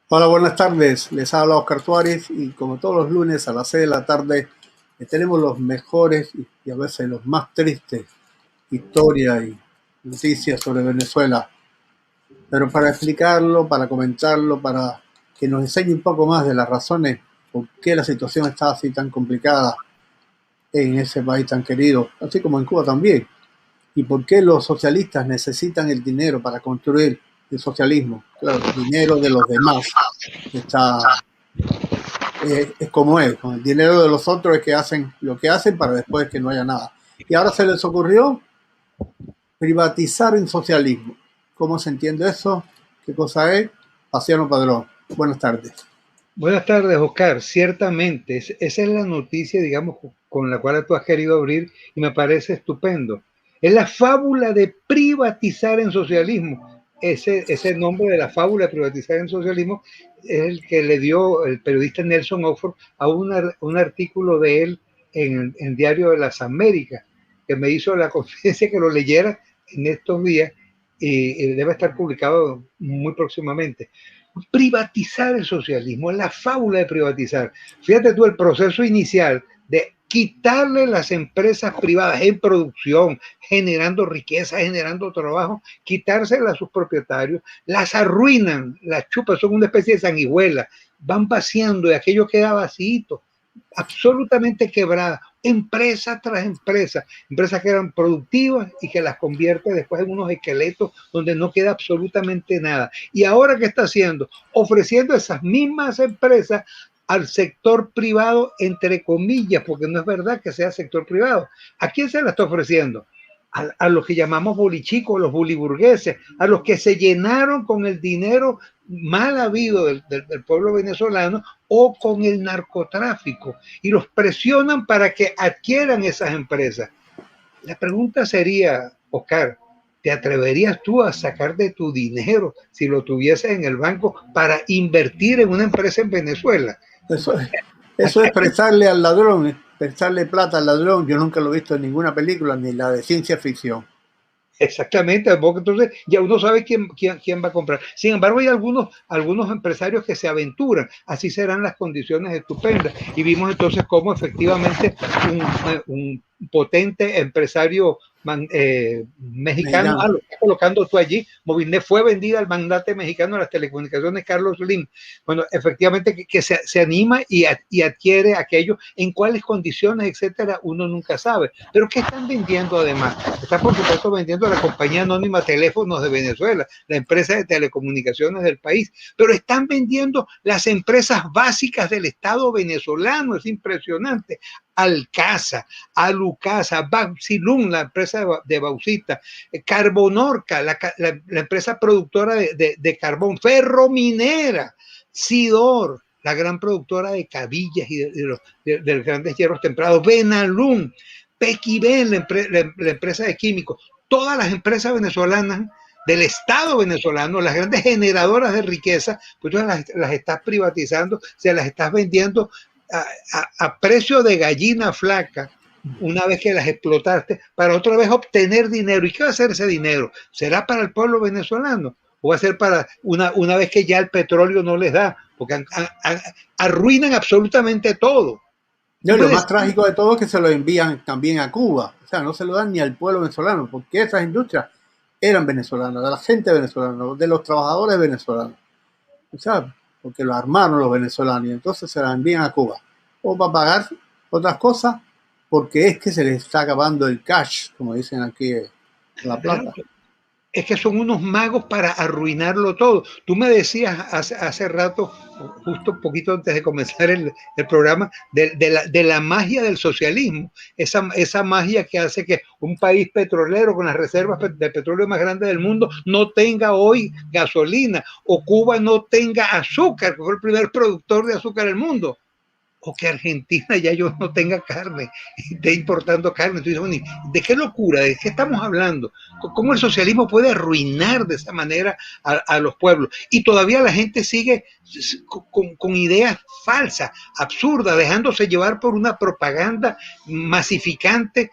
Hola, buenas tardes. Les habla Oscar Suárez y como todos los lunes a las 6 de la tarde tenemos los mejores y a veces los más tristes historias y noticias sobre Venezuela. Pero para explicarlo, para comentarlo, para que nos enseñe un poco más de las razones por qué la situación está así tan complicada en ese país tan querido, así como en Cuba también, y por qué los socialistas necesitan el dinero para construir el socialismo. Claro, el dinero de los demás está es como es, con el dinero de los otros es que hacen lo que hacen para después que no haya nada. Y ahora se les ocurrió privatizar el socialismo. ¿Cómo se entiende eso? ¿Qué cosa es? Pasiano Padrón. Buenas tardes. Buenas tardes, Oscar. Ciertamente, esa es la noticia, digamos, con la cual tú has querido abrir y me parece estupendo. Es la fábula de privatizar en socialismo. Ese nombre de la fábula de privatizar en socialismo es el que le dio el periodista Nelson Oxford a un artículo de él en Diario de las Américas, que me hizo la confidencia que lo leyera en estos días y debe estar publicado muy próximamente. Privatizar el socialismo, es la fábula de privatizar. Fíjate tú el proceso inicial de quitarle las empresas privadas en producción, generando riqueza, generando trabajo, quitárselas a sus propietarios, las arruinan, las chupas, son una especie de sanguijuela, van vaciando y aquello queda vacío, absolutamente quebrada, empresa tras empresa, empresas que eran productivas y que las convierte después en unos esqueletos donde no queda absolutamente nada. Y ahora, ¿qué está haciendo? Ofreciendo esas mismas empresas al sector privado, entre comillas, porque no es verdad que sea sector privado. ¿A quién se la está ofreciendo? A los que llamamos bolichicos, los buliburgueses, a los que se llenaron con el dinero mal habido del pueblo venezolano o con el narcotráfico y los presionan para que adquieran esas empresas. La pregunta sería, Oscar, ¿te atreverías tú a sacar de tu dinero, si lo tuvieses en el banco, para invertir en una empresa en Venezuela? Eso es prestarle al ladrón, es prestarle plata al ladrón. Yo nunca lo he visto en ninguna película, ni la de ciencia ficción. Exactamente, porque entonces ya uno sabe quién va a comprar. Sin embargo, hay algunos empresarios que se aventuran, así serán las condiciones estupendas. Y vimos entonces cómo efectivamente un potente empresario mexicano, Mexicano. lo estás colocando tú allí, Movilnet fue vendida al magnate mexicano de las telecomunicaciones, Carlos Slim. Bueno, efectivamente que se anima y adquiere aquello, en cuáles condiciones, etcétera, uno nunca sabe. Pero ¿qué están vendiendo además? Están, por supuesto, vendiendo la compañía anónima Teléfonos de Venezuela, la empresa de telecomunicaciones del país, pero están vendiendo las empresas básicas del Estado venezolano. Es impresionante. Alcasa, Alucasa, Baxilum, la empresa de bauxita, Carbonorca, la empresa productora de carbón, Ferrominera, Sidor, la gran productora de cabillas y de los grandes hierros templados, Benalum, Pequibén, la empresa de químicos, todas las empresas venezolanas del Estado venezolano, las grandes generadoras de riqueza, pues tú las estás privatizando, se las estás vendiendo a precio de gallina flaca, una vez que las explotaste, para otra vez obtener dinero. ¿Y qué va a hacer ese dinero? ¿Será para el pueblo venezolano? ¿O va a ser para una vez que ya el petróleo no les da? Porque arruinan absolutamente todo. No, Tú y me lo más decías, trágico de todo es que se lo envían también a Cuba. O sea, no se lo dan ni al pueblo venezolano, porque esas industrias eran venezolanas, de la gente venezolana, de los trabajadores venezolanos. O sea, porque lo armaron los venezolanos y entonces se la envían a Cuba. O para pagar otras cosas, porque es que se les está acabando el cash, como dicen aquí en La Plata. es que son unos magos para arruinarlo todo. Tú me decías hace rato, justo un poquito antes de comenzar el programa, de la magia del socialismo, esa magia que hace que un país petrolero con las reservas de petróleo más grandes del mundo no tenga hoy gasolina, o Cuba no tenga azúcar, que fue el primer productor de azúcar del mundo, o que Argentina ya yo no tenga carne, esté importando carne. Entonces, bueno, ¿de qué locura? ¿De qué estamos hablando? ¿Cómo el socialismo puede arruinar de esa manera a los pueblos? Y todavía la gente con ideas falsas, absurdas, dejándose llevar por una propaganda masificante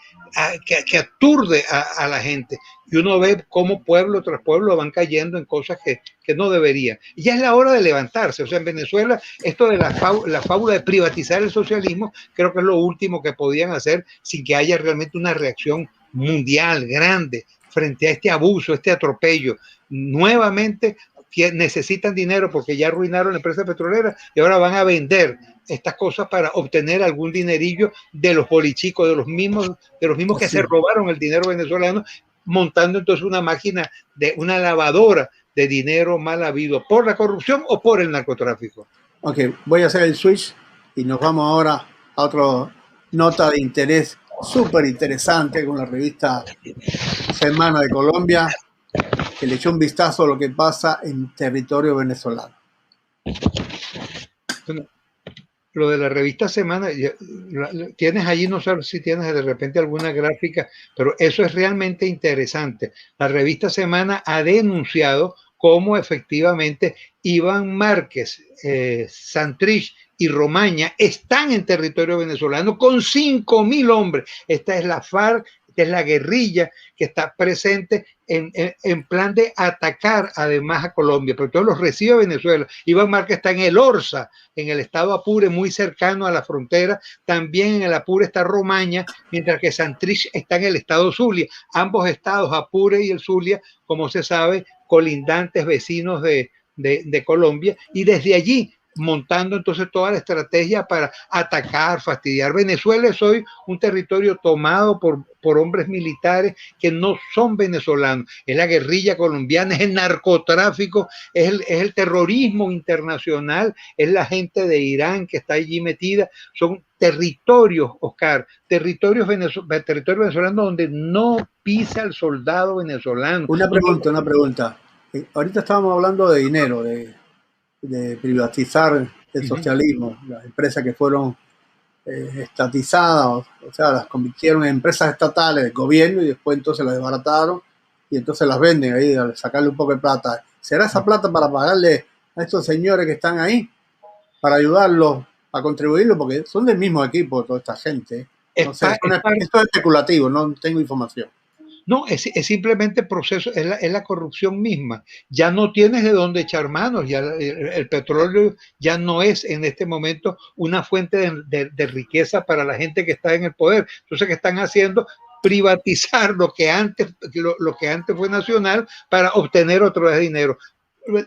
que aturde a la gente. Y uno ve cómo pueblo tras pueblo van cayendo en cosas que no deberían. Y ya es la hora de levantarse. O sea, en Venezuela, esto de la fábula de privatizar el socialismo, creo que es lo último que podían hacer sin que haya realmente una reacción mundial grande frente a este abuso, este atropello. Nuevamente necesitan dinero porque ya arruinaron la empresa petrolera y ahora van a vender estas cosas para obtener algún dinerillo de los bolichicos, de los mismos que se robaron el dinero venezolano, montando entonces una máquina, de una lavadora de dinero mal habido por la corrupción o por el narcotráfico. Ok, voy a hacer el switch y nos vamos ahora a otra nota de interés súper interesante con la revista Semana de Colombia, que le echó un vistazo a lo que pasa en territorio venezolano. Bueno, lo de la revista Semana, tienes allí, no sé si tienes de repente alguna gráfica, pero eso es realmente interesante. La revista Semana ha denunciado cómo efectivamente Iván Márquez, Santrich y Romaña están en territorio venezolano con 5.000 hombres. Esta es la FARC, esta es la guerrilla que está presente en plan de atacar además a Colombia, pero todos los recibe Venezuela. Iván Márquez está en el Orza, en el estado Apure, muy cercano a la frontera. También en el Apure está Romaña, mientras que Santrich está en el estado Zulia. Ambos estados, Apure y el Zulia, como se sabe, colindantes, vecinos de Colombia, y desde allí montando entonces toda la estrategia para atacar, fastidiar. Venezuela es hoy un territorio tomado por hombres militares que no son venezolanos. Es la guerrilla colombiana, es el narcotráfico, es el terrorismo internacional, es la gente de Irán que está allí metida. Son territorios, Oscar, territorios venezolanos donde no pisa el soldado venezolano. Una pregunta. Ahorita estábamos hablando de dinero, de privatizar el socialismo, las empresas que fueron estatizadas, o sea, las convirtieron en empresas estatales del gobierno y después entonces las desbarataron y entonces las venden ahí, al sacarle un poco de plata. ¿Será esa plata para pagarle a estos señores que están ahí, para ayudarlos a contribuirlo? Porque son del mismo equipo toda esta gente. No sé, esto es especulativo, no tengo información. No, es simplemente proceso, es la corrupción misma. Ya no tienes de dónde echar manos, ya el petróleo ya no es en este momento una fuente de riqueza para la gente que está en el poder. Entonces, ¿qué están haciendo? Privatizar lo que antes fue nacional para obtener otro dinero.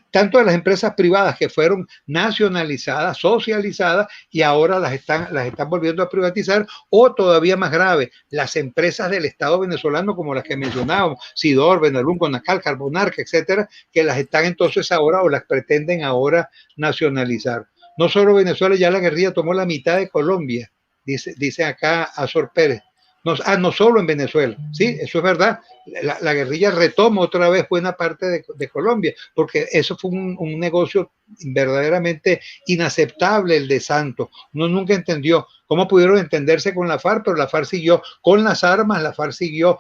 Tanto de las empresas privadas que fueron nacionalizadas, socializadas y ahora las están volviendo a privatizar, o todavía más grave, las empresas del Estado venezolano como las que mencionábamos, Sidor, Benalún, Conacal, Carbonarca, etcétera, que las están entonces ahora o las pretenden ahora nacionalizar. No solo Venezuela, ya la guerrilla tomó la mitad de Colombia, dice acá Azor Pérez. No solo en Venezuela, sí, eso es verdad. La guerrilla retoma otra vez buena parte de Colombia, porque eso fue un negocio verdaderamente inaceptable, el de Santos. Uno nunca entendió cómo pudieron entenderse con la FARC, pero la FARC siguió con las armas, la FARC siguió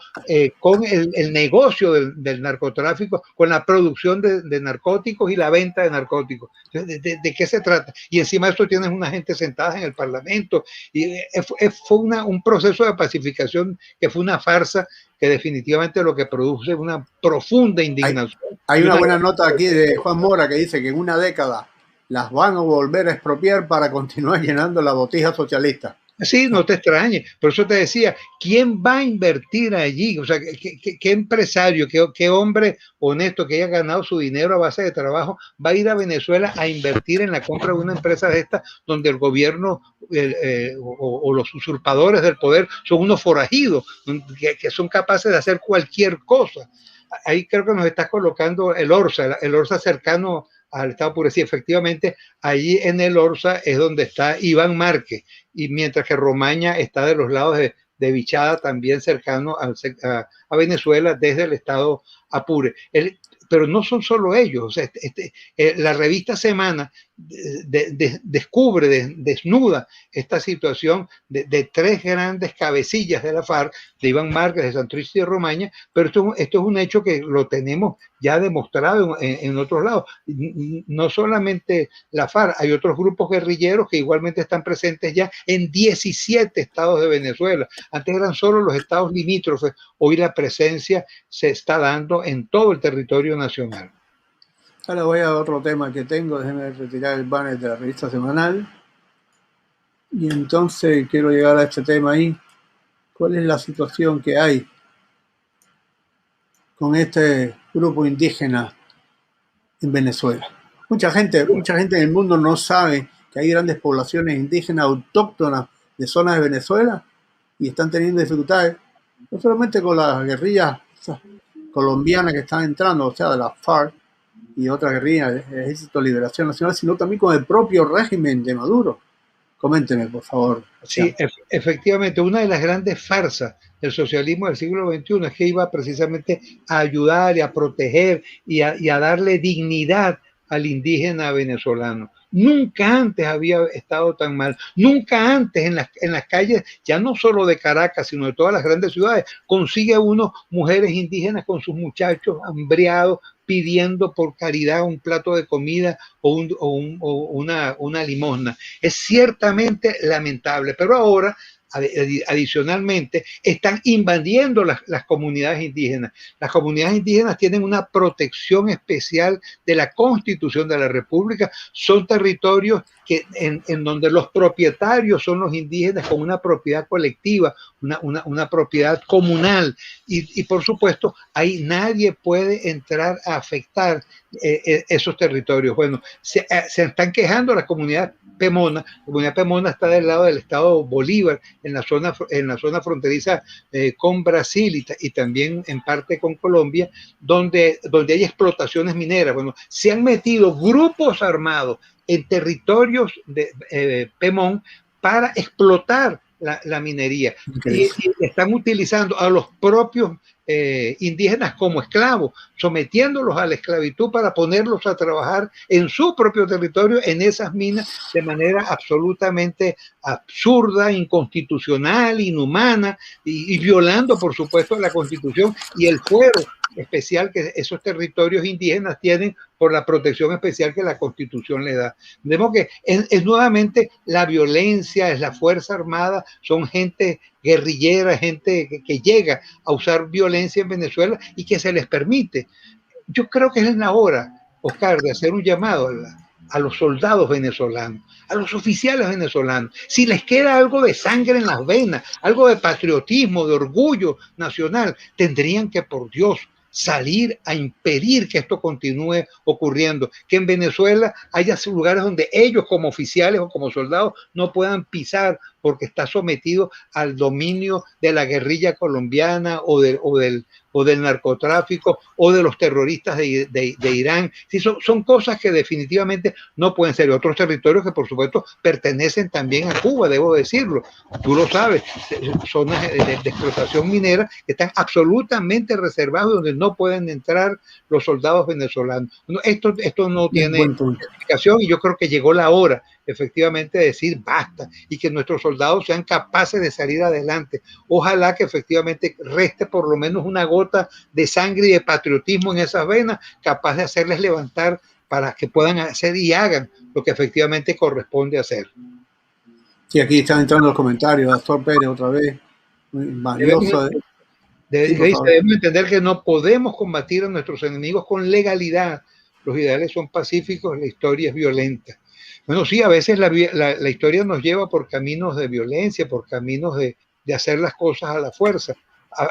con el negocio del narcotráfico, con la producción de narcóticos y la venta de narcóticos. ¿De qué se trata? Y encima de esto tienes una gente sentada en el Parlamento, y fue un proceso de pacificación que fue una farsa, que definitivamente lo que produce es una profunda indignación. Hay una buena nota aquí de Juan Mora que dice que en una década las van a volver a expropiar para continuar llenando la botija socialista. Sí, no te extrañes. Por eso te decía, ¿quién va a invertir allí? O sea, ¿qué empresario, qué hombre honesto que haya ganado su dinero a base de trabajo va a ir a Venezuela a invertir en la compra de una empresa de esta donde el gobierno o los usurpadores del poder son unos forajidos que son capaces de hacer cualquier cosa? Ahí creo que nos estás colocando el Orza cercano al estado Apure. Sí, efectivamente, allí en el Orza es donde está Iván Márquez, y mientras que Romaña está de los lados de Vichada, también cercano a Venezuela, desde el estado Apure. Pero no son solo ellos. O sea, la revista Semana desnuda esta situación de tres grandes cabecillas de la FARC, de Iván Márquez, de Santrich y de Romaña, pero esto es un hecho que lo tenemos ya demostrado en otros lados. No solamente la FARC, hay otros grupos guerrilleros que igualmente están presentes ya en 17 estados de Venezuela. Antes eran solo los estados limítrofes, hoy la presencia se está dando en todo el territorio nacional. Ahora voy a otro tema que tengo, déjeme retirar el banner de la revista semanal. Y entonces quiero llegar a este tema ahí. ¿Cuál es la situación que hay con este grupo indígena en Venezuela? Mucha gente en el mundo no sabe que hay grandes poblaciones indígenas autóctonas de zonas de Venezuela y están teniendo dificultades, no solamente con las guerrillas colombianas que están entrando, o sea, de la FARC y otras guerrillas, el Ejército de Liberación Nacional, sino también con el propio régimen de Maduro. Coménteme, por favor. Sí, efectivamente, una de las grandes farsas del socialismo del siglo XXI es que iba precisamente a ayudar y a proteger y a darle dignidad al indígena venezolano. Nunca antes había estado tan mal, nunca antes en las calles, ya no solo de Caracas, sino de todas las grandes ciudades, consigue uno mujeres indígenas con sus muchachos hambriados, pidiendo por caridad un plato de comida o una limosna. Es ciertamente lamentable, pero ahora adicionalmente están invadiendo las comunidades indígenas. Las comunidades indígenas tienen una protección especial de la Constitución de la República, son territorios en donde los propietarios son los indígenas con una propiedad colectiva, una propiedad comunal y por supuesto ahí nadie puede entrar a afectar esos territorios. Bueno, se están quejando la comunidad Pemona. La comunidad Pemona está del lado del estado Bolívar, en la zona fronteriza con Brasil y también en parte con Colombia, donde hay explotaciones mineras. Bueno, se han metido grupos armados en territorios de Pemón para explotar la minería. Y están utilizando a los propios indígenas como esclavos, sometiéndolos a la esclavitud para ponerlos a trabajar en su propio territorio, en esas minas, de manera absolutamente absurda, inconstitucional, inhumana y violando, por supuesto, la Constitución y el fuero especial que esos territorios indígenas tienen por la protección especial que la Constitución le da. Vemos que es nuevamente la violencia, es la Fuerza Armada, son gente guerrillera, gente que llega a usar violencia en Venezuela y que se les permite. Yo creo que es la hora, Oscar, de hacer un llamado a los soldados venezolanos, a los oficiales venezolanos. Si les queda algo de sangre en las venas, algo de patriotismo, de orgullo nacional, tendrían que, por Dios, salir a impedir que esto continúe ocurriendo, que en Venezuela haya lugares donde ellos como oficiales o como soldados no puedan pisar porque está sometido al dominio de la guerrilla colombiana o del narcotráfico o de los terroristas de Irán. Sí, son cosas que definitivamente no pueden ser. Otros territorios que por supuesto pertenecen también a Cuba, debo decirlo. Tú lo sabes, zonas de explotación minera que están absolutamente reservadas donde no pueden entrar los soldados venezolanos. Esto no tiene explicación y yo creo que llegó la hora efectivamente de decir basta y que nuestros soldados sean capaces de salir adelante. Ojalá que efectivamente reste por lo menos una gota de sangre y de patriotismo en esas venas, capaz de hacerles levantar para que puedan hacer y hagan lo que efectivamente corresponde hacer. Sí, aquí están entrando los comentarios. Astor Pérez otra vez. Muy valioso. Debemos entender que no podemos combatir a nuestros enemigos con legalidad. Los ideales son pacíficos, la historia es violenta. Bueno, sí, a veces la historia nos lleva por caminos de violencia, por caminos de hacer las cosas a la fuerza.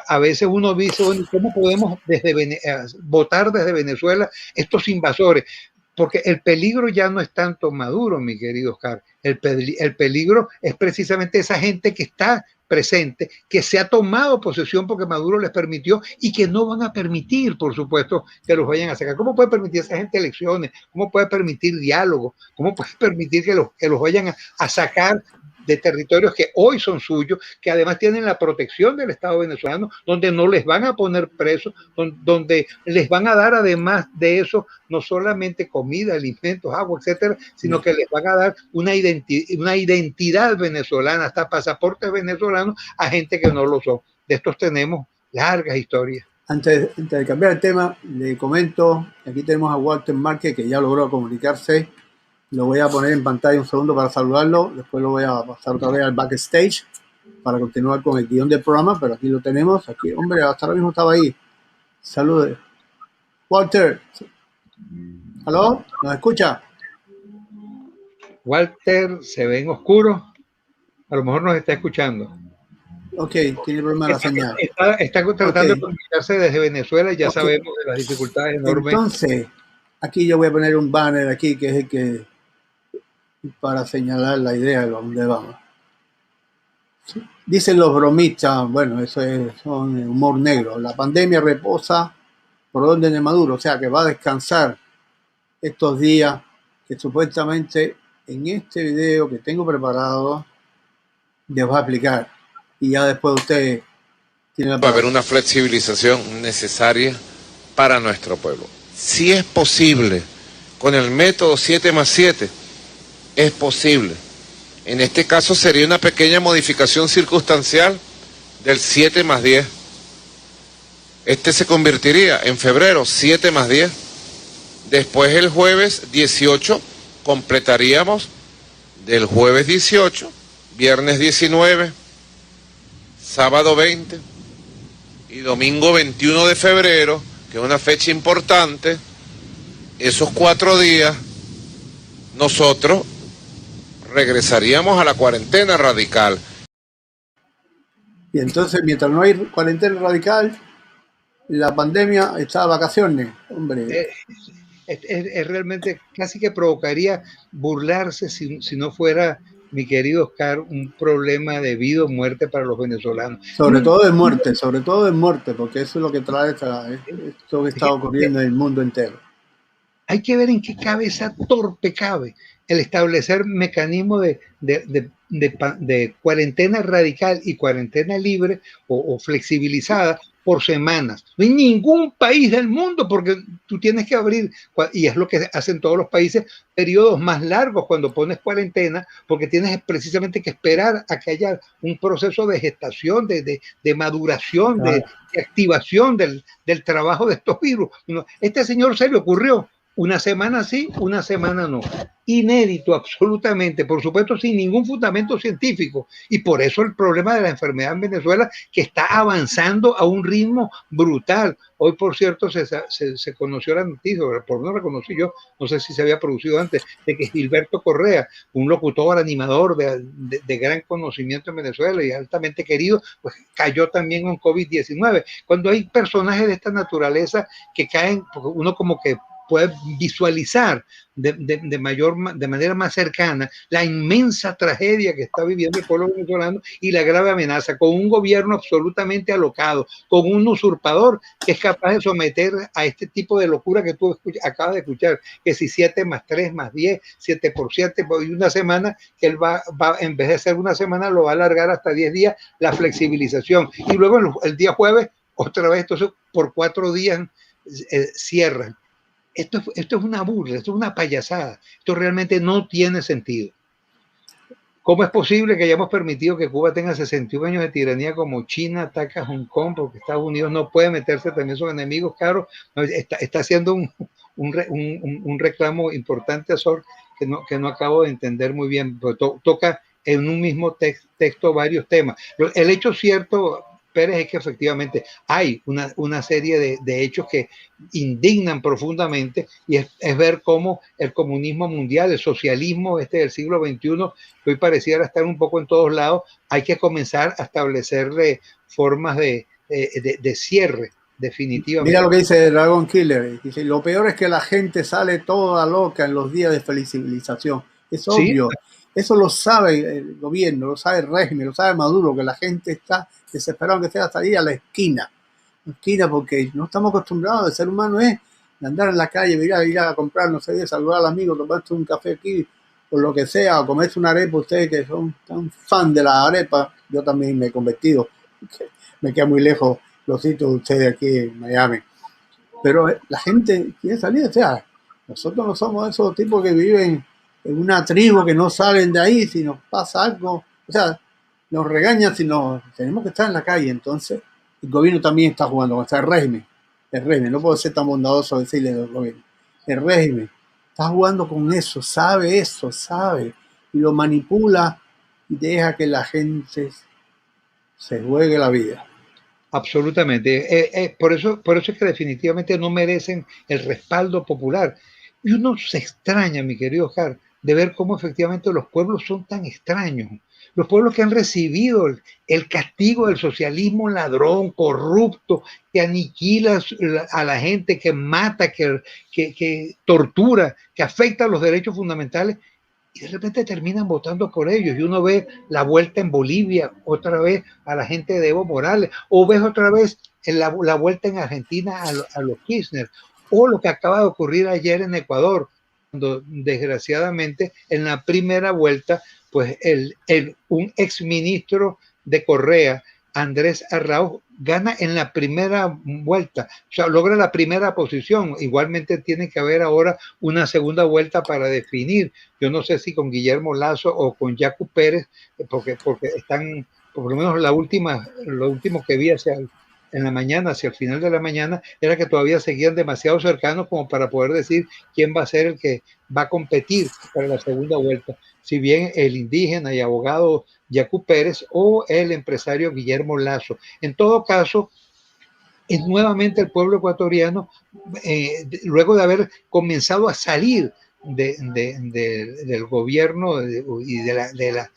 A veces uno dice, bueno, ¿cómo podemos votar desde Venezuela estos invasores? Porque el peligro ya no es tanto Maduro, mi querido Oscar. El peligro es precisamente esa gente que está presente, que se ha tomado posesión porque Maduro les permitió y que no van a permitir, por supuesto, que los vayan a sacar. ¿Cómo puede permitir a esa gente elecciones? ¿Cómo puede permitir diálogo? ¿Cómo puede permitir que los vayan a sacar de territorios que hoy son suyos, que además tienen la protección del Estado venezolano, donde no les van a poner presos, donde les van a dar además de eso no solamente comida, alimentos, agua, etcétera, sino que les van a dar una identidad venezolana, hasta pasaportes venezolanos a gente que no lo son. De estos tenemos largas historias. Antes de cambiar el tema, le comento, aquí tenemos a Walter Márquez, que ya logró comunicarse. Lo voy a poner en pantalla un segundo para saludarlo, después lo voy a pasar otra vez al backstage para continuar con el guión del programa, pero aquí lo tenemos. Aquí, hombre, hasta ahora mismo estaba ahí. Saludos. Walter, ¿aló? ¿Nos escucha? Walter, se ven oscuros, a lo mejor nos está escuchando. Ok, tiene problema la señal. Está tratando de comunicarse desde Venezuela y ya sabemos de las dificultades enormes. Entonces, aquí yo voy a poner un banner aquí que es el que para señalar la idea de dónde vamos. Dicen los bromistas, bueno, eso es humor negro. La pandemia reposa por orden de Maduro, o sea que va a descansar estos días, que supuestamente en este video que tengo preparado les voy a explicar. Y ya después usted tiene la palabra. Va a haber una flexibilización necesaria para nuestro pueblo. Si es posible, con el método 7+7, es posible. En este caso sería una pequeña modificación circunstancial del 7+10. Este se convertiría en febrero 7+10. Después el jueves 18 completaríamos del jueves 18, viernes 19, sábado 20 y domingo 21 de febrero, que es una fecha importante. Esos 4 días nosotros regresaríamos a la cuarentena radical. Y entonces, mientras no hay cuarentena radical, la pandemia está de vacaciones, hombre. Es realmente casi que provocaría burlarse si no fuera, mi querido Oscar, un problema de vida o muerte para los venezolanos. Sobre todo de muerte, porque eso es lo que trae esto que está ocurriendo en el mundo entero. Hay que ver en qué cabeza torpe cabe el establecer mecanismos de cuarentena radical y cuarentena libre o flexibilizada por semanas. No hay ningún país del mundo, porque tú tienes que abrir, y es lo que hacen todos los países, periodos más largos cuando pones cuarentena, porque tienes precisamente que esperar a que haya un proceso de gestación, de maduración, de activación del trabajo de estos virus. Este señor se le ocurrió una semana sí, una semana no. Inédito absolutamente, por supuesto sin ningún fundamento científico. Y por eso el problema de la enfermedad en Venezuela, que está avanzando a un ritmo brutal. Hoy, por cierto, se conoció la noticia, por no la conocí yo, no sé si se había producido antes, de que Gilberto Correa, un locutor, animador de gran conocimiento en Venezuela y altamente querido, pues cayó también con COVID-19. Cuando hay personajes de esta naturaleza que caen, uno como que puede visualizar de manera más cercana la inmensa tragedia que está viviendo el pueblo venezolano y la grave amenaza, con un gobierno absolutamente alocado, con un usurpador que es capaz de someter a este tipo de locura que tú acabas de escuchar, que si 7+3+10, 7×7, y una semana, que él va en vez de ser una semana, lo va a alargar hasta 10 días, la flexibilización. Y luego el día jueves, otra vez, entonces por 4 días cierran. Esto es una burla, esto es una payasada. Esto realmente no tiene sentido. ¿Cómo es posible que hayamos permitido que Cuba tenga 61 años de tiranía, como China ataca a Hong Kong, porque Estados Unidos no puede meterse, también son enemigos caros? Está haciendo un reclamo importante a Sor que no acabo de entender muy bien, pero toca en un mismo texto varios temas. El hecho cierto, Pérez, es que efectivamente hay una serie de hechos que indignan profundamente, y es ver cómo el comunismo mundial, el socialismo del siglo XXI, que hoy pareciera estar un poco en todos lados, hay que comenzar a establecerle formas de cierre definitivamente. Mira lo que dice Dragon Killer, dice: lo peor es que la gente sale toda loca en los días de flexibilización. Es obvio. ¿Sí? Eso lo sabe el gobierno, lo sabe el régimen, lo sabe Maduro, que la gente está desesperada, que sea salir a la esquina, porque no estamos acostumbrados. El ser humano es andar en la calle, ir a comprar, no sé, saludar al amigo, tomarse un café aquí, o lo que sea, o comerse una arepa, ustedes que son tan fan de la arepa, yo también me he convertido, me queda muy lejos los sitios de ustedes aquí en Miami, pero la gente quiere salir, o sea, nosotros no somos esos tipos que viven en una tribu que no salen de ahí si nos pasa algo, o sea, nos regañan si nos tenemos que estar en la calle. Entonces el gobierno también está jugando, o sea, el régimen, no puedo ser tan bondadoso decirle al gobierno, el régimen está jugando con eso, sabe, y lo manipula y deja que la gente se juegue la vida. Absolutamente. Por eso es que definitivamente no merecen el respaldo popular. Y uno se extraña, mi querido Oscar, de ver cómo efectivamente los pueblos son tan extraños. Los pueblos que han recibido el castigo del socialismo ladrón, corrupto, que aniquila a la gente, que mata, que tortura, que afecta los derechos fundamentales, y de repente terminan votando por ellos. Y uno ve la vuelta en Bolivia, otra vez a la gente de Evo Morales, o ves otra vez la vuelta en Argentina a los Kirchner, o lo que acaba de ocurrir ayer en Ecuador, cuando desgraciadamente en la primera vuelta, pues un exministro de Correa, Andrés Arauz, gana en la primera vuelta, o sea, logra la primera posición. Igualmente tiene que haber ahora una segunda vuelta para definir. Yo no sé si con Guillermo Lasso o con Yacu Pérez, porque están, por lo menos lo último que vi en la mañana, hacia el final de la mañana, era que todavía seguían demasiado cercanos como para poder decir quién va a ser el que va a competir para la segunda vuelta. Si bien el indígena y abogado Yacu Pérez o el empresario Guillermo Lasso. En todo caso, es nuevamente el pueblo ecuatoriano, luego de haber comenzado a salir del gobierno y de la,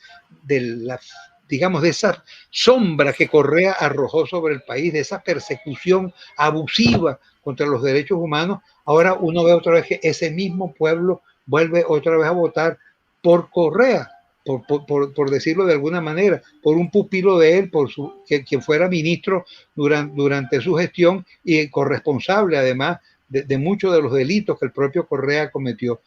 digamos, de esa sombra que Correa arrojó sobre el país, de esa persecución abusiva contra los derechos humanos, ahora uno ve otra vez que ese mismo pueblo vuelve otra vez a votar por Correa, por decirlo de alguna manera, por un pupilo de él, quien fuera ministro durante su gestión y corresponsable además de muchos de los delitos que el propio Correa cometió.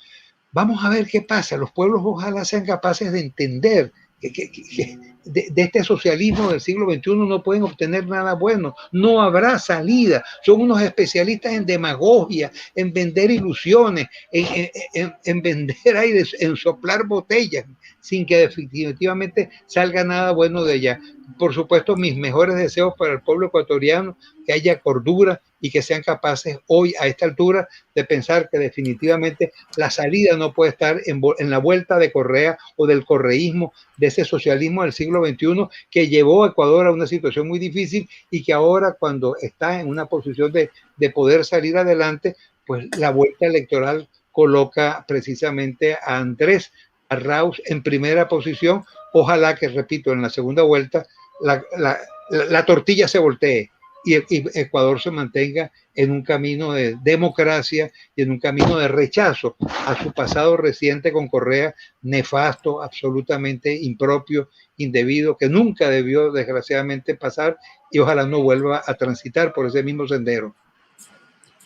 Vamos a ver qué pasa. Los pueblos ojalá sean capaces de entender que de este socialismo del siglo XXI no pueden obtener nada bueno, no habrá salida, son unos especialistas en demagogia, en vender ilusiones, en vender aires, en soplar botellas, sin que definitivamente salga nada bueno de allá. Por supuesto, mis mejores deseos para el pueblo ecuatoriano, que haya cordura y que sean capaces hoy a esta altura de pensar que definitivamente la salida no puede estar en la vuelta de Correa o del correísmo, de ese socialismo del siglo XXI que llevó a Ecuador a una situación muy difícil y que ahora, cuando está en una posición de poder salir adelante, pues la vuelta electoral coloca precisamente a Andrés Arauz en primera posición. Ojalá que, repito, en la segunda vuelta la tortilla se voltee y Ecuador se mantenga en un camino de democracia y en un camino de rechazo a su pasado reciente con Correa, nefasto, absolutamente impropio, indebido, que nunca debió desgraciadamente pasar, y ojalá no vuelva a transitar por ese mismo sendero.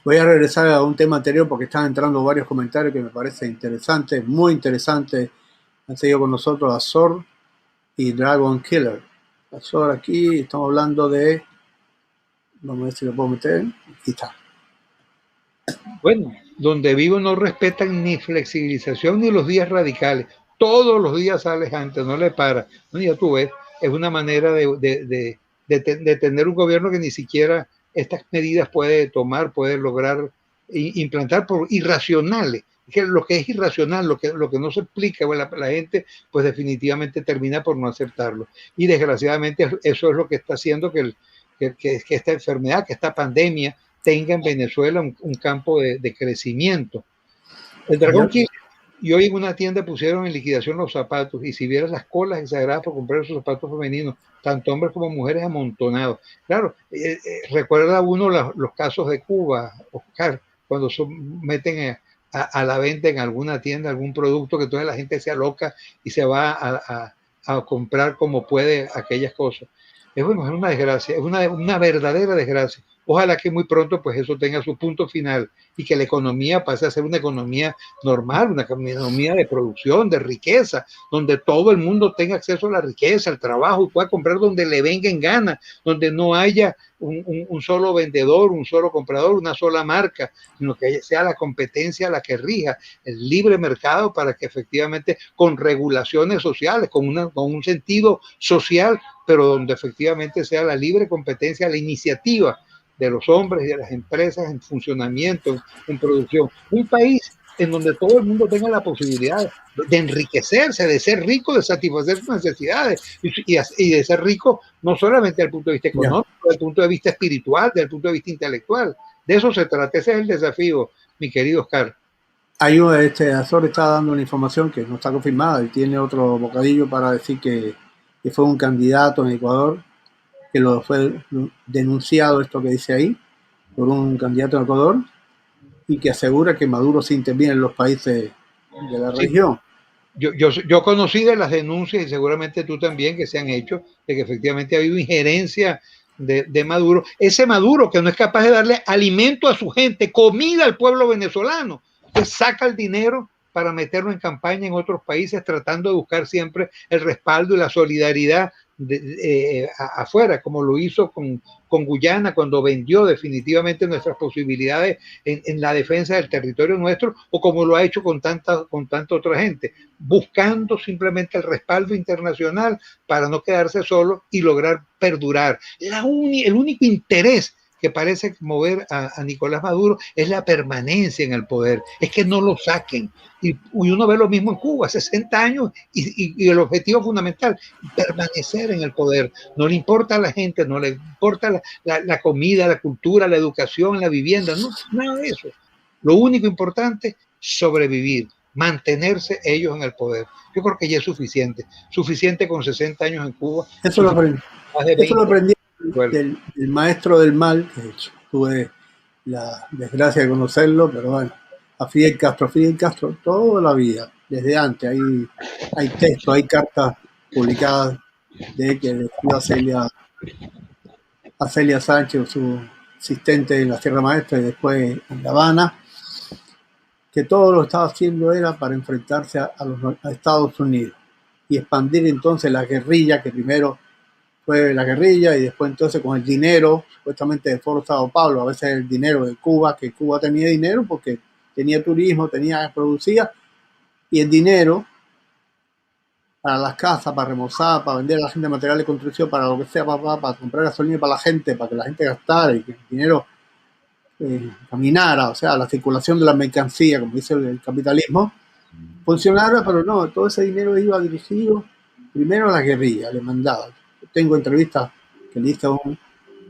Voy a regresar a un tema anterior porque están entrando varios comentarios que me parecen interesantes, muy interesantes. Han seguido con nosotros Azor y Dragon Killer. Azor, aquí estamos hablando de... Vamos a ver si lo puedo meter. Aquí está. Bueno, donde vivo no respetan ni flexibilización ni los días radicales. Todos los días sales antes, no le para. No, ya tú ves, es una manera de tener un gobierno que ni siquiera estas medidas puede tomar, puede lograr implantar por irracionales. Que lo que es irracional, lo que no se explica, bueno, la gente pues definitivamente termina por no aceptarlo. Y desgraciadamente eso es lo que está haciendo que esta enfermedad, que esta pandemia tenga en Venezuela un campo de crecimiento. El Dragón Killer, y hoy en una tienda pusieron en liquidación los zapatos, y si vieras las colas exageradas por comprar esos zapatos femeninos, tanto hombres como mujeres amontonados. Claro, recuerda uno los casos de Cuba, Oscar, cuando meten a la venta en alguna tienda algún producto, que entonces la gente se aloca y se va a comprar como puede aquellas cosas. Es una desgracia, es una verdadera desgracia. Ojalá que muy pronto pues eso tenga su punto final y que la economía pase a ser una economía normal, una economía de producción, de riqueza, donde todo el mundo tenga acceso a la riqueza, al trabajo y pueda comprar donde le venga en gana, donde no haya un solo vendedor, un solo comprador, una sola marca, sino que sea la competencia la que rija el libre mercado para que efectivamente con regulaciones sociales, con un sentido social, pero donde efectivamente sea la libre competencia, la iniciativa de los hombres y de las empresas en funcionamiento, en producción. Un país en donde todo el mundo tenga la posibilidad de enriquecerse, de ser rico, de satisfacer sus necesidades y de ser rico no solamente desde el punto de vista económico, desde el punto de vista espiritual, desde el punto de vista intelectual. De eso se trata, ese es el desafío, mi querido Oscar. Hay Azor está dando una información que no está confirmada y tiene otro bocadillo para decir que fue un candidato en Ecuador, que lo fue denunciado, esto que dice ahí, por un candidato en Ecuador, y que asegura que Maduro se interviene en los países de la región. Yo conocí de las denuncias, y seguramente tú también, que se han hecho, de que efectivamente ha habido injerencia de Maduro. Ese Maduro que no es capaz de darle alimento a su gente, comida al pueblo venezolano, que saca el dinero para meterlo en campaña en otros países, tratando de buscar siempre el respaldo y la solidaridad afuera, como lo hizo con Guyana, cuando vendió definitivamente nuestras posibilidades en la defensa del territorio nuestro, o como lo ha hecho con tanta otra gente, buscando simplemente el respaldo internacional para no quedarse solo y lograr perdurar. El único interés que parece mover a Nicolás Maduro es la permanencia en el poder, es que no lo saquen. Y uno ve lo mismo en Cuba, 60 años, y el objetivo fundamental, permanecer en el poder. No le importa a la gente, no le importa la comida, la cultura, la educación, la vivienda, no, nada de eso. Lo único importante, sobrevivir, mantenerse ellos en el poder. Yo creo que ya es suficiente con 60 años en Cuba. Eso lo aprendí del maestro del mal, que tuve la desgracia de conocerlo, pero bueno, a Fidel Castro toda la vida, desde antes, hay textos, hay cartas publicadas de que le escribió a Celia Sánchez, su asistente en la Sierra Maestra y después en La Habana, que todo lo que estaba haciendo era para enfrentarse a Estados Unidos y expandir entonces la guerrilla, que primero fue la guerrilla y después entonces con el dinero, supuestamente de Foro Sao Paulo, a veces el dinero de Cuba, que Cuba tenía dinero porque tenía turismo, producía, y el dinero para las casas, para remozar, para vender a la gente material de construcción, para lo que sea, para comprar gasolina para la gente, para que la gente gastara y que el dinero caminara, o sea, la circulación de la mercancía, como dice el capitalismo, funcionara, pero no, todo ese dinero iba dirigido primero a la guerrilla, le mandaba. Tengo entrevistas que le hizo un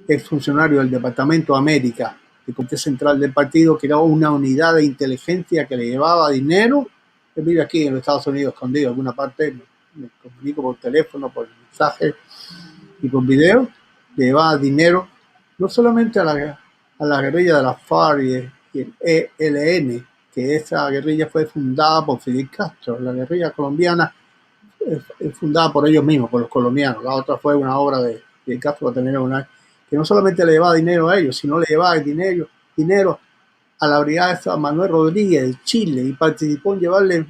exfuncionario del Departamento de América, del Comité Central del Partido, que era una unidad de inteligencia que le llevaba dinero. Él vive aquí en los Estados Unidos, escondido en alguna parte, me comunico por teléfono, por mensaje y por video, le llevaba dinero no solamente a la guerrilla de la FARC y el ELN, que esa guerrilla fue fundada por Fidel Castro. La guerrilla colombiana es fundada por ellos mismos, por los colombianos. La otra fue una obra de Fidel Castro, que no solamente le llevaba dinero a ellos, sino le llevaba dinero a la brigada de Manuel Rodríguez de Chile, y participó en llevarle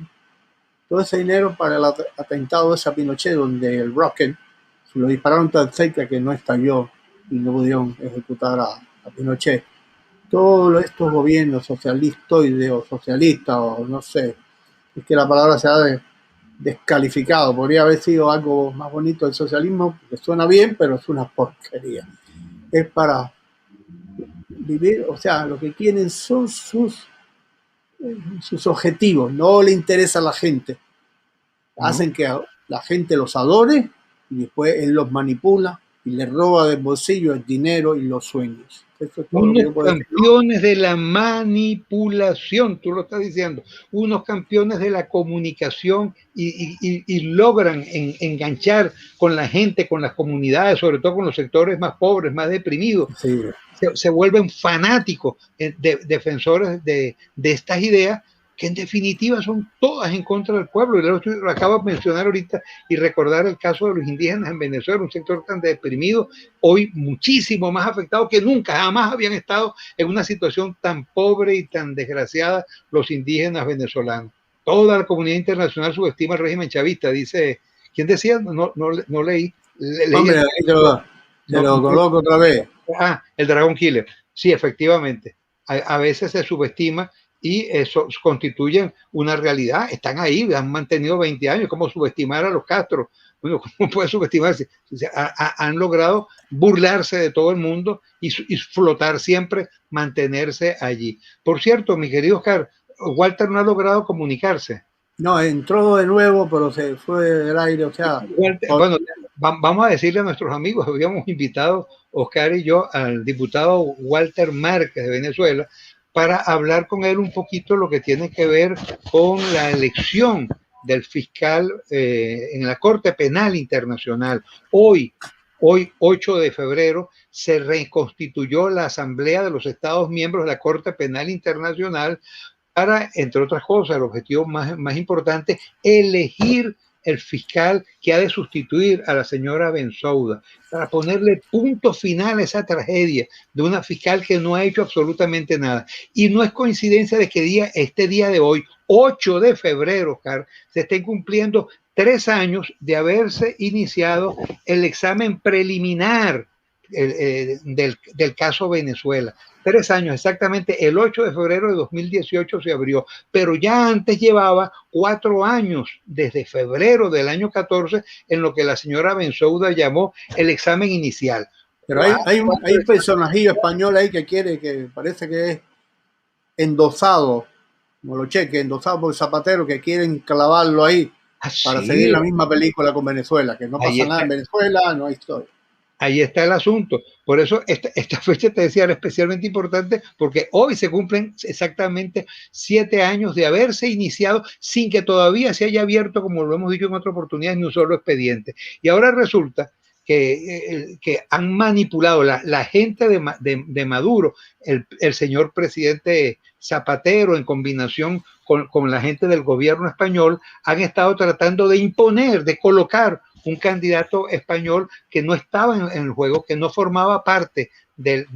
todo ese dinero para el atentado ese a Pinochet, donde el rocket se lo dispararon tan cerca que no estalló y no pudieron ejecutar a Pinochet. Todos estos gobiernos socialistoides o socialistas, o no sé, es que la palabra se ha descalificado, podría haber sido algo más bonito el socialismo, que suena bien, pero es una porquería. Es para vivir, o sea, lo que quieren son sus objetivos, no le interesa a la gente. Hacen que la gente los adore y después él los manipula y le roba del bolsillo el dinero y los sueños. Eso es todo unos campeones de la manipulación, tú lo estás diciendo, unos campeones de la comunicación y logran enganchar con la gente, con las comunidades, sobre todo con los sectores más pobres, más deprimidos. Sí. Se vuelven fanáticos, defensores de estas ideas, que en definitiva son todas en contra del pueblo. Y lo acabo de mencionar ahorita y recordar el caso de los indígenas en Venezuela, un sector tan deprimido, hoy muchísimo más afectado que nunca, jamás habían estado en una situación tan pobre y tan desgraciada los indígenas venezolanos. Toda la comunidad internacional subestima el régimen chavista, dice, ¿quién decía? No leí. Leí Hombre, ahí te lo coloco otra vez. El Dragon Killer. Sí, efectivamente. A veces se subestima y eso constituyen una realidad. Están ahí, han mantenido 20 años. ¿Cómo subestimar a los Castro? Bueno, ¿cómo puede subestimarse? O sea, han logrado burlarse de todo el mundo y flotar siempre, mantenerse allí. Por cierto, mi querido Oscar, Walter no ha logrado comunicarse. No, entró de nuevo, pero se fue del aire, o sea. Bueno, vamos a decirle a nuestros amigos, habíamos invitado, Oscar y yo, al diputado Walter Márquez de Venezuela, para hablar con él un poquito lo que tiene que ver con la elección del fiscal en la Corte Penal Internacional. Hoy, 8 de febrero, se reconstituyó la Asamblea de los Estados miembros de la Corte Penal Internacional para, entre otras cosas, el objetivo más importante, elegir el fiscal que ha de sustituir a la señora Bensouda, para ponerle punto final a esa tragedia de una fiscal que no ha hecho absolutamente nada. Y no es coincidencia de que este día de hoy, 8 de febrero, Oscar, se estén cumpliendo 3 años de haberse iniciado el examen preliminar del caso Venezuela. 3 años, exactamente el 8 de febrero de 2018 se abrió, pero ya antes llevaba 4 años, desde febrero del año 14, en lo que la señora Bensouda llamó el examen inicial. Pero hay un personajillo español ahí que quiere, que parece que es endosado, como lo cheque, endosado por Zapatero, que quieren clavarlo ahí para seguir la misma película con Venezuela, que no pasa nada en Venezuela, no hay historia. Ahí está el asunto. Por eso esta fecha, te decía, era especialmente importante, porque hoy se cumplen exactamente 7 años de haberse iniciado sin que todavía se haya abierto, como lo hemos dicho en otra oportunidad, ni un solo expediente. Y ahora resulta que han manipulado la gente de Maduro, el señor presidente Zapatero, en combinación con la gente del gobierno español, han estado tratando de imponer, de colocar un candidato español que no estaba en el juego, que no formaba parte del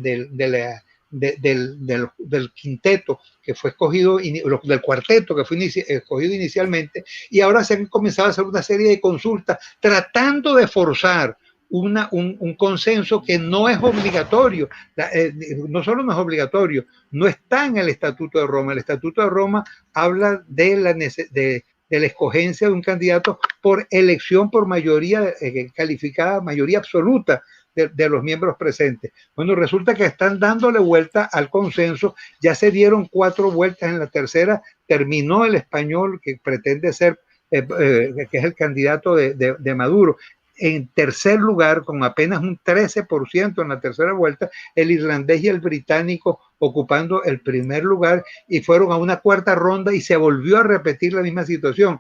quinteto que fue escogido, del cuarteto que fue escogido inicialmente, y ahora se han comenzado a hacer una serie de consultas tratando de forzar un consenso que no es obligatorio. No solo no es obligatorio, no está en el Estatuto de Roma. El Estatuto de Roma habla de la escogencia de un candidato por elección por mayoría calificada, mayoría absoluta de los miembros presentes. Bueno, resulta que están dándole vuelta al consenso, ya se dieron 4 vueltas, en la tercera terminó el español que pretende ser, que es el candidato de Maduro. En tercer lugar, con apenas un 13% en la tercera vuelta, el irlandés y el británico ocupando el primer lugar, y fueron a una cuarta ronda y se volvió a repetir la misma situación.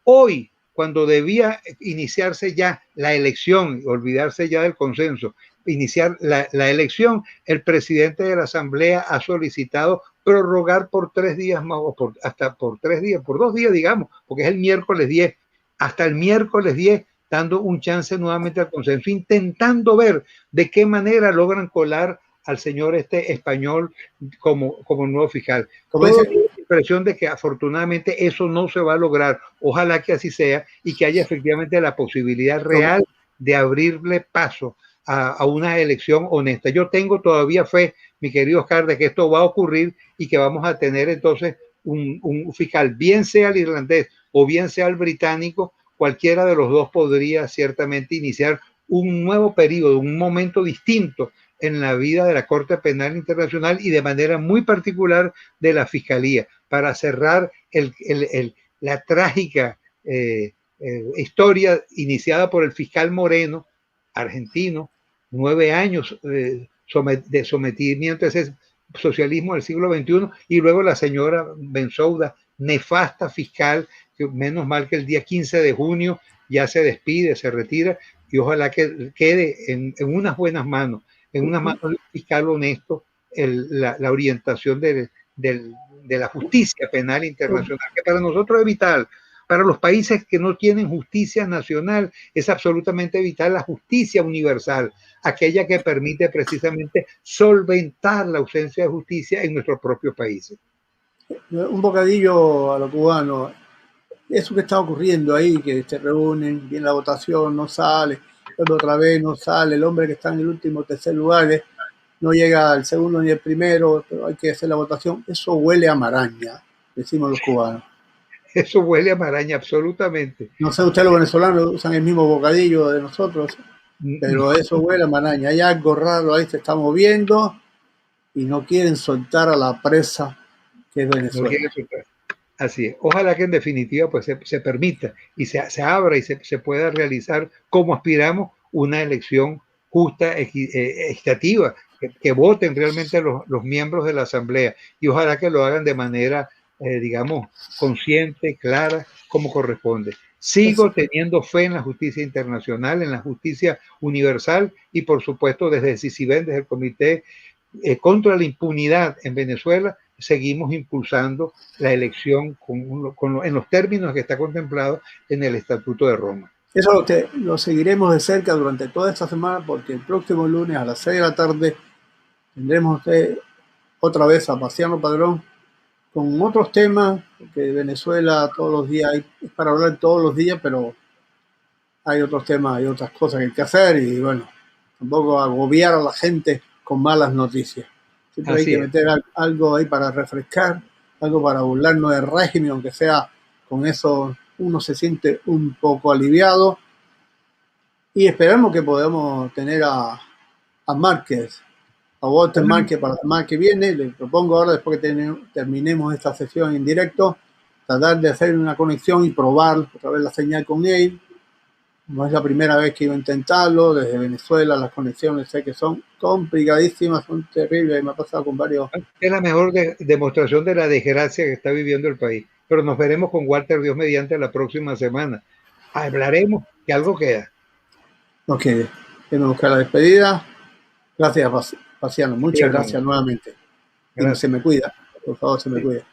Hoy, cuando debía iniciarse ya la elección, olvidarse ya del consenso, iniciar la elección, el presidente de la Asamblea ha solicitado prorrogar por 3 días más, o hasta por 3 días, por 2 días, digamos, porque es el miércoles 10, hasta el miércoles 10, dando un chance nuevamente al consenso, intentando ver de qué manera logran colar al señor español como nuevo fiscal. Tengo la impresión de que afortunadamente eso no se va a lograr. Ojalá que así sea y que haya efectivamente la posibilidad real de abrirle paso a una elección honesta. Yo tengo todavía fe, mi querido Oscar, de que esto va a ocurrir y que vamos a tener entonces un fiscal, bien sea el irlandés o bien sea el británico. Cualquiera de los dos podría ciertamente iniciar un nuevo periodo, un momento distinto en la vida de la Corte Penal Internacional y de manera muy particular de la Fiscalía, para cerrar la trágica historia iniciada por el fiscal Moreno, argentino, 9 años de sometimiento a ese socialismo del siglo XXI, y luego la señora Bensouda, nefasta fiscal, que menos mal que el día 15 de junio ya se despide, se retira, y ojalá que quede en unas buenas manos, en unas manos del fiscal honesto, la orientación de de la justicia penal internacional, que para nosotros es vital. Para los países que no tienen justicia nacional es absolutamente vital la justicia universal, aquella que permite precisamente solventar la ausencia de justicia en nuestros propios países. Un bocadillo a los cubanos. Eso que está ocurriendo ahí, que se reúnen, viene la votación, no sale, otra vez no sale, el hombre que está en el último tercer lugar no llega al segundo ni al primero, pero hay que hacer la votación. Eso huele a maraña, decimos los cubanos. Eso huele a maraña, absolutamente. No sé, ustedes los venezolanos usan el mismo bocadillo de nosotros, pero eso huele a maraña. Hay algo raro ahí, se está moviendo y no quieren soltar a la presa que es Venezuela. Así es. Ojalá que en definitiva pues se permita y se abra y se pueda realizar como aspiramos una elección justa, equitativa, que voten realmente los miembros de la Asamblea y ojalá que lo hagan de manera digamos, consciente, clara, como corresponde. Sigo teniendo fe en la justicia internacional, en la justicia universal y, por supuesto, desde CICIBEN, desde el Comité contra la Impunidad en Venezuela, seguimos impulsando la elección en los términos que está contemplado en el Estatuto de Roma. Eso lo seguiremos de cerca durante toda esta semana porque el próximo lunes a las 6 de la tarde tendremos otra vez a Marciano Padrón con otros temas, porque Venezuela todos los días, es para hablar todos los días, pero hay otros temas, hay otras cosas que hay que hacer y bueno, tampoco agobiar a la gente con malas noticias. Siempre hay que meter algo ahí para refrescar, algo para burlarnos del régimen, aunque sea con eso uno se siente un poco aliviado y esperamos que podamos tener a Márquez, a Walter Márquez para la semana que viene. Le propongo ahora, después que terminemos esta sesión en directo, tratar de hacer una conexión y probar otra vez la señal con él. No es la primera vez que iba a intentarlo, desde Venezuela las conexiones sé que son complicadísimas, son terribles, me ha pasado con varios. Es la mejor demostración de la desgracia que está viviendo el país, pero nos veremos con Walter Dios mediante la próxima semana. Hablaremos que algo queda. Ok, tenemos que buscar la despedida. Gracias, Marciano, muchas gracias nuevamente. Gracias. Y se me cuida, por favor, se me cuida.